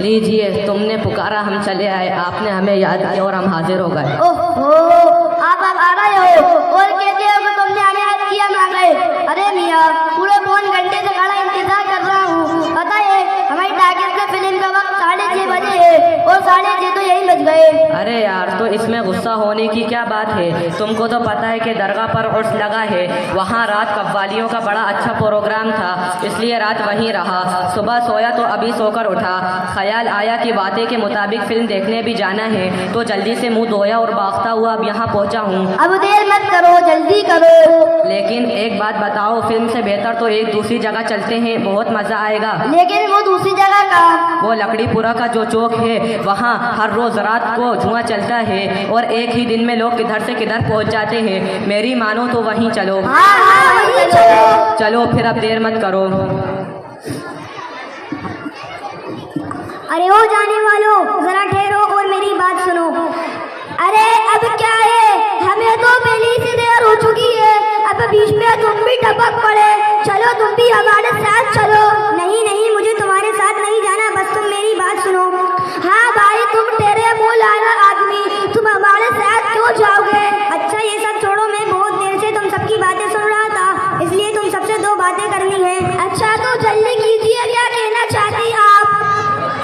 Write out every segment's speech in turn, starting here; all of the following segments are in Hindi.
लीजिए, तुमने पुकारा, हम चले आए, आपने हमें याद किया और हम हाजिर हो गए। ओहो, आप आ गए हो और कहते हो कि तुमने हमें याद किया, हम आ गए। अरे मियाँ, पूरे 4 घंटे से खड़ा इंतजार कर रहा हूँ। पता है हमारी टारगेट में फिल्म का वक्त 6:30 बजे है और 6:30 तो यही बज गए। अरे यार, तो इसमें गुस्सा होने की क्या बात है? तुमको तो पता है कि दरगाह पर उर्स लगा है, वहाँ रात कव्वालियों का बड़ा अच्छा प्रोग्राम था, इसलिए रात वहीं रहा। सुबह सोया तो अभी सोकर उठा, ख्याल आया कि वादे के मुताबिक फिल्म देखने भी जाना है, तो जल्दी से मुंह धोया और भागता हुआ अब यहाँ पहुँचा हूँ। अब देर मत करो, जल्दी करो। लेकिन एक बात बताओ, फिल्म से बेहतर तो एक दूसरी जगह चलते हैं, बहुत मजा आएगा। लेकिन वो दूसरी जगह का? वो लकड़ीपुरा का जो चौक है, वहाँ हर रोज रात को जुआ चलता है और एक ही दिन में लोग किधर से किधर पहुँच जाते हैं। मेरी मानो तो वहीं चलो। हाँ, वहीं चलो। चलो फिर, अब देर मत करो। अरे ओ जाने वालों, जरा ठहरो और मेरी बात सुनो। अरे अब क्या है, हमें तो पहले से देर हो चुकी है, अब बीच में तुम भी टपक पड़े। चलो तुम भी हमारे साथ चलो। नहीं नहीं, मुझे तुम्हारे साथ नहीं जाना, बस तुम मेरी बात सुनो। हाँ भाई, तुम तेरे मुँह लाना आदमी, तुम हमारे साथ क्यों जाओगे? अच्छा ये सब छोड़ो, मैं बहुत देर से तुम सबकी बातें सुन रहा था, इसलिए तुम सबसे 2 बातें करनी है। अच्छा तो जल्दी कीजिए, क्या कहना चाहती आप?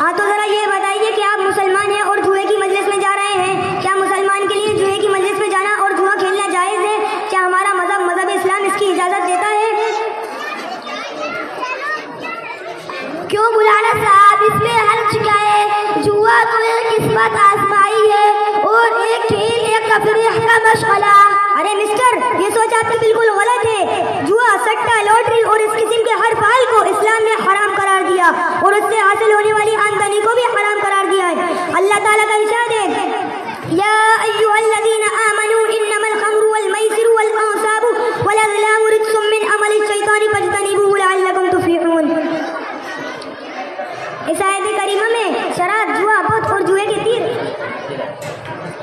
हाँ तो जरा ये बताइए कि आप मुसलमान हैं और जुए की मजलिस में जा रहे हैं। क्या मुसलमान के लिए जुए की मजलिस में जाना और जुआ खेलना जायज़ है? क्या हमारा मजहब इस्लाम इसकी इजाज़त देता है? क्यों बुलाना साहब, इसमें हर्ज क्या है? जुआ तो एक किस्मत आजमाई है और एक खेल, एक तफरीह का मशगला। अरे मिस्टर, ये सोच आपकी बिल्कुल गलत है। जुआ, सट्टा, लॉटरी और इस किस्म के हर फाल को इस्लाम ने हराम करार दिया और उससे हासिल होने वाली आमदनी को भी हराम करार दिया है। अल्लाह ताला का इरशाद है, या अय्युहल्लज़ीना आमनू इन्नमल खम्रु वल मैसिरु वल अंसाबु वल अज़लामु रिज्सुम मिन अमलि शैतानी फज्तनिबूहु लअल्लकुम तुफ्लिहून। इस आयत करीमा में शराब, जुआ, बुत और जुए के तीर,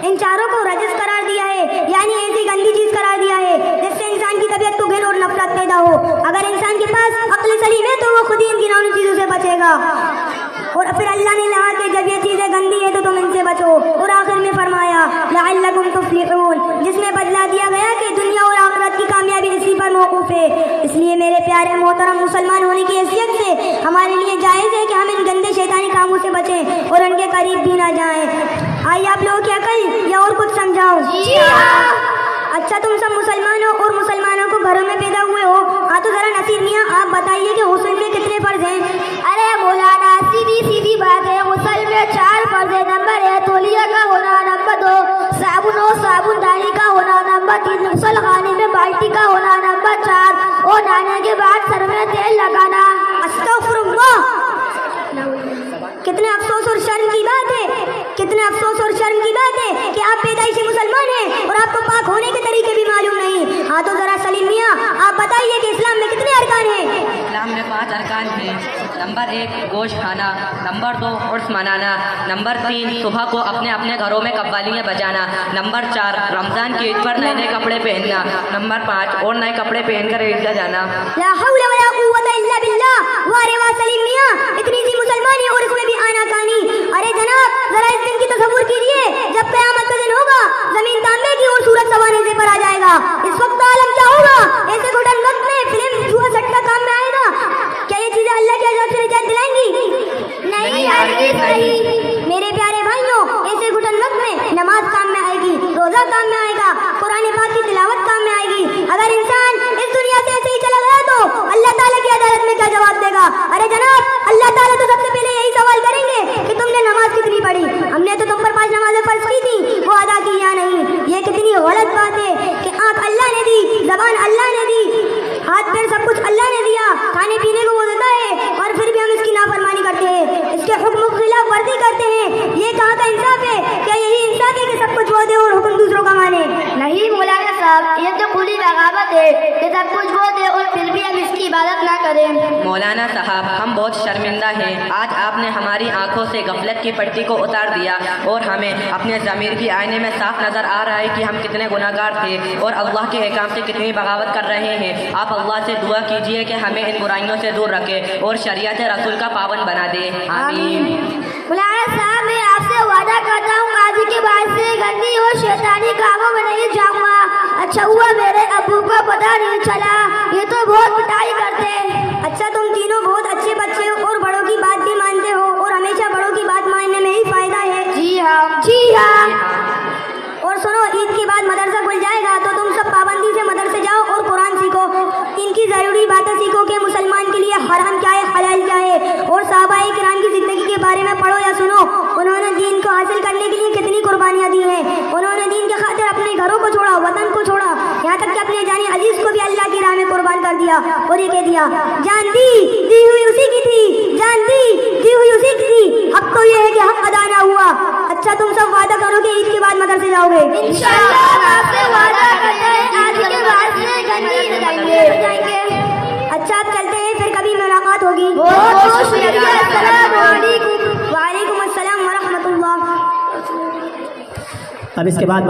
इन चारों को रजस करार दिया है, यानी ऐसी गंदी चीज करार दिया है जिससे इंसान की तबीयत को घिन और नफरत पैदा हो। अगर इंसान के पास अक्ल सलीम है तो वो खुद ही इन घिनौनी चीजों से बचेगा। और फिर अल्लाह ने कहा कि जब ये चीजें गंदी है तो तुम इनसे बचो। और आखिर में फरमाया लअल्लकुम तुफ्लिहून, जिसमें बदला दिया गया कि दुनिया और आखिरत की कामयाबी इसी पर मौकूफ है। इसलिए मेरे प्यारे मोहतरम मुसलमान होने की हैसियत से हमारे लिए जायज़ है कि हम इन गंदे शैतानी कामों से बचें और उनके करीब भी ना जाएं। आइए आप लोगों की अकल या और कुछ समझाओ। जी हाँ। अच्छा, तुम सब मुसलमान हो और मुसलमानों को घरों में पैदा हुए हो। हाँ तो जरा नसीर मियाँ आप बताइए कि हुस्न में कितने फर्ज हैं? अरे मौलाना, सीधी सीधी बात है, हुस्न में 4 फर्ज है। नंबर 1 तौलिया का होना, नंबर 2 साबुन और साबुनदानी का होना, नंबर 3 गुस्लखाने में बाल्टी का होना, नंबर 4 और नहाने के बाद सर में तेल लगाना। अस्तगफिरुल्लाह, कितने अफसोस और शर्म की बात है, कितने अफसोस और शर्म की बात है कि आप पैदाइशी मुसलमान हैं और आपको पाक होने के तरीके भी मालूम नहीं। हाँ तो जरा सलीम मियाँ आप बताइए कि इस्लाम में कितने अरकान हैं? इस्लाम में 5 अरकान हैं। नंबर 1 गोश्त खाना, नंबर 2 उर्स मनाना, नंबर 3 सुबह को अपने अपने घरों में कव्वालियाँ बजाना, नंबर 4 रमजान की ईद पर नए नए कपड़े पहनना, नंबर 5 और नए कपड़े पहनकर ईदगाह जाना। ला हौला वला कुव्वता इल्ला बिल्लाह। वाह वाह सलीम मियाँ, इतनी सी मुसलमानी और इसमें भी आना कानी। अरे जनाब, जरा इस दिन की तसव्वुर कीजिए जब क़यामत का दिन होगा, जमीन तांबे की और सूरज सवाने से पर आ जाएगा। इस वक्त आलम क्या होगा? ऐसे घुटन वक्त में फिल्म, जुआ, सट्टा काम में आएगा? क्या ये चीजें अल्लाह के अज़ाब से निजात दिलाएंगी? नहीं हरगिज़ नहीं। मेरे प्यारे भाइयों, ऐसे घुटन वक्त में नमाज काम में आएगी, रोजा काम में आएगा, कुरान पाक की तिलावत काम में आएगी। अगर इंसान इस दुनिया से ऐसे ही चला गया तो अल्लाह ताला की अदालत में क्या जवाब देगा? अरे जनाब, अल्लाह ताला तो सबसे पहले यही सवाल करेंगे कि तुमने नमाज कितनी पढ़ी। हमने तो तुम पर 5 नमाजें फर्ज की थी, वो अदा की या नहीं? ये कितनी गलत बात है कि आँख अल्लाह ने दी, जबान अल्लाह ने दी, हाथ पैर सब कुछ अल्लाह ने दिया, खाने पीने को वो देता है और फिर भी हम इसकी नाफरमानी करते हैं, इसके हुक्म की खिलाफ वर्जी करते हैं। ये कहाँ का इंसाफ है? क्या यही इंसाफ है कि सब कुछ वो दे और हुक्म दूसरों का माने? नहीं मौलाना साहब, ये तो खुली बगावत है कि सब कुछ वो दे और फिर भी हम इसकी इबादत ना करें। मौलाना साहब, हम बहुत शर्मिंदा हैं। आज आपने हमारी आंखों से गफलत की पट्टी को उतार दिया और हमें अपने ज़मीर की आईने में साफ नज़र आ रहा है कि हम कितने गुनाहगार थे और अल्लाह के अहकाम से कितनी बगावत कर रहे हैं। आप अल्लाह से दुआ कीजिए कि हमें इन बुराइयों से दूर रखे और शरीयत रसूल का पाबंद बना दे। आमीन। आपसे वादा करता हूँ आज के बाद से गंदी और शैतानी कामों में नहीं जाऊंगा। अच्छा हुआ मेरे अब्बू को पता नहीं चला, ये तो बहुत पिटाई करते हैं। अच्छा तुम तीनों बहुत अच्छे बच्चे हो और बड़ों की बात भी मानते हो और हमेशा बड़ों की बात मानने में ही फायदा है। जी हाँ। जी हाँ। और सुनो, ईद के बाद मदरसा खुल जाएगा तो तुम सब पाबंदी से मदरसे जाओ और कुरान सीखो। इनकी जरूरी बातें सीखो कि मुसलमान के लिए हराम क्या है, हलाल क्या है, और सहाबाए किराम की जिंदगी के बारे में पढ़ो या सुनो। उन्होंने दीन को हासिल करने के लिए कितनी कुर्बानियां दी हैं। उन्होंने दीन के खातिर अपने घरों को छोड़ा, वतन को छोड़ा, यहाँ तक कि अपने जानी अजीज को भी अल्लाह की राह में कुर्बान कर दिया। और ये कह दिया, जान दी हुई उसी की थी, जान दी हुई उसी की थी, अब तो ये है कि हक अदा ना हुआ। अच्छा तुम सब वादा करो कि ईद के बाद मदरसे जाओगे। इंशाअल्लाह आपसे वादा करते हैं आज के बाद से गंदी जाएंगे। अच्छा आप चलते हैं, फिर कभी मुलाकात होगी। बहुत बहुत शुक्रिया। अस्सलाम वालेकुम। वालेकुम अस्सलाम व रहमतुल्लाह। अब इसके बाद